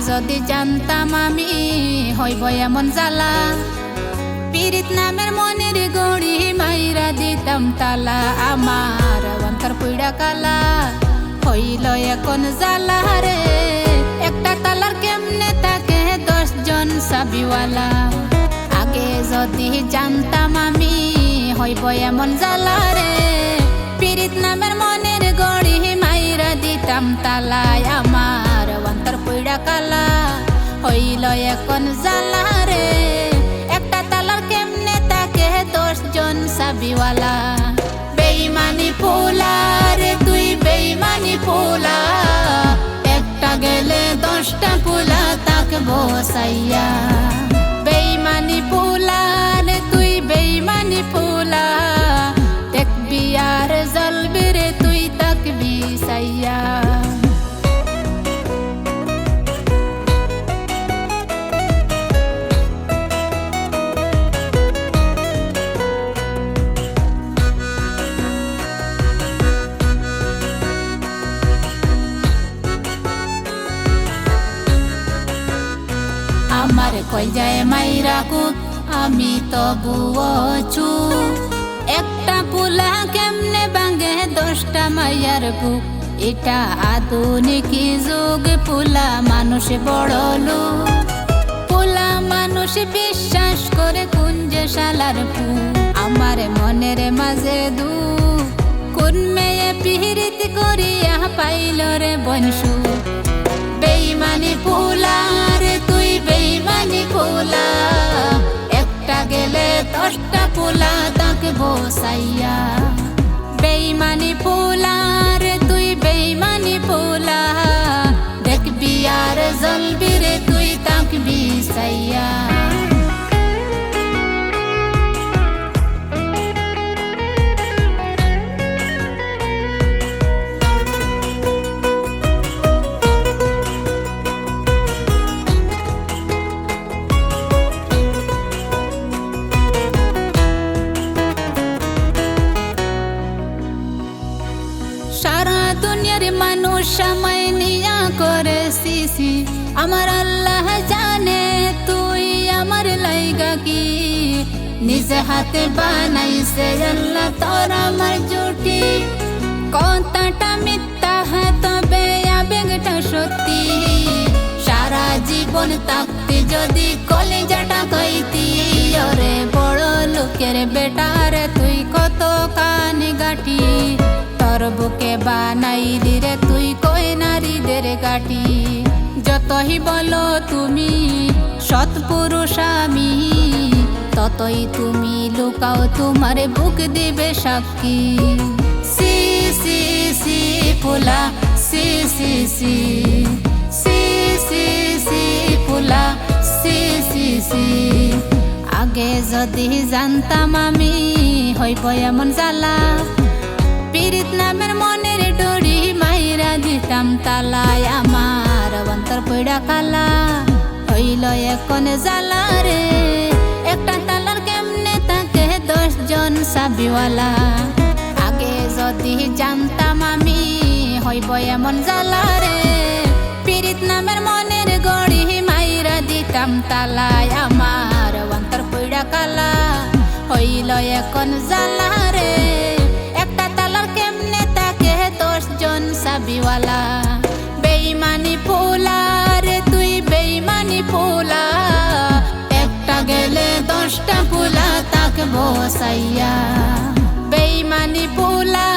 যদি জানতাম আমি হইব এমন জ্বালা, পীড়িত নামের মনের গড়ি মাইরা দিতাম তালা। আমার অন্তর পুইড়া কালা হইল এখন জ্বালা রে। একটা তালার কেমনে থাকে 10 জন চাবিওয়ালা। আগে যদি জানতাম আমি হইব এমন জ্বালা রে। পীড়িত নামের মনের গড়ি মাইরা দিতাম তালা। আমার অন্তর পুইড়া কালা হইল এখন জ্বালা রে। একটা তালার কেমনে থাকে 10 জন চাবিওয়ালা। বেইমানি পোলা রে তুই বেইমানি পোলা, একটা গেলে 10টা পোলা তাক বসাইয়া। বেইমানি পোলা রে তুই বেইমানি পোলা, দেখবি আর জ্বলবি রে তুই তাক বিসাইয়া। আমার কই যায় মাইরা কুক আমি তবুও চুপ। একটা পোলা কেমনে ভাঙে 10টা মাইয়ার বুক। এটা আধুনিক যুগ, পোলা মানুষ বড় লোক। পোলা মানুষ বিশ্বাস করে কুঞ্জে শালার পু। আমার মনের মাঝে দু কোন মেয়ে পিহিরিত করিয়া পাইল রে বনসু। বেইমানি পোলা রে তুই বেইমানি পোলা, একটা গেলে 10টা পোলা তাকে বসাইয়া। বেইমানি পোলা রে তুই বেইমানি পোলা, দেখবি আর জ্বলবি রে তুই তাকে বিসাইয়া। সারা দুনিয়ার মানুষ সময় নিয়া করে সিসি। আমার আল্লাহ জানে তুই আমার লাইগা কি। নিজে হাতে বানাইছে আল্লাহ তোর আমার জুটি। কথাটা মিথ্যা তবে আবেগটা সত্যি। সারা জীবন থাকতে যদি কলিজাটা কইতি, ওরে বড় লোকের বেটারে তুই কত কান গাটি। তোর বুকে বানাইলি রে তুই কই নারীদের গাটি। যতই বলো তুমি সৎপুরুষ আমি, ততই তুমি লুকাও তোমার বুক দিবে সাক্ষী। সি সি সি পোলা সি সি সি সি সি সি পোলা সি সি সি। আগে যদি জানতাম আমি হইব এমন জ্বালা, পীড়িত নামের মনের ডরি মাইরা দিতাম তালা। আমার অন্তর পুইড়া কালা হইল এখন জ্বালা রে। একটা তালার কেমনে থাকে 10 জন চাবিওয়ালা। আগে যদি জানতাম আমি হইব এমন জ্বালা রে। পীড়িত নামের মনের গড়ি মাইরা দিতাম তালা। আমার অন্তর পুইড়া কালা হইল এখন জ্বালা রে। একটা তালার কেমনে থাকে 10 জন চাবিওয়ালা। বেইমানি পোলা রে তুই বেইমানি পোলা, একটা গেলে 10টা পোলা তাকে বসাইয়া। বেইমানি পোলা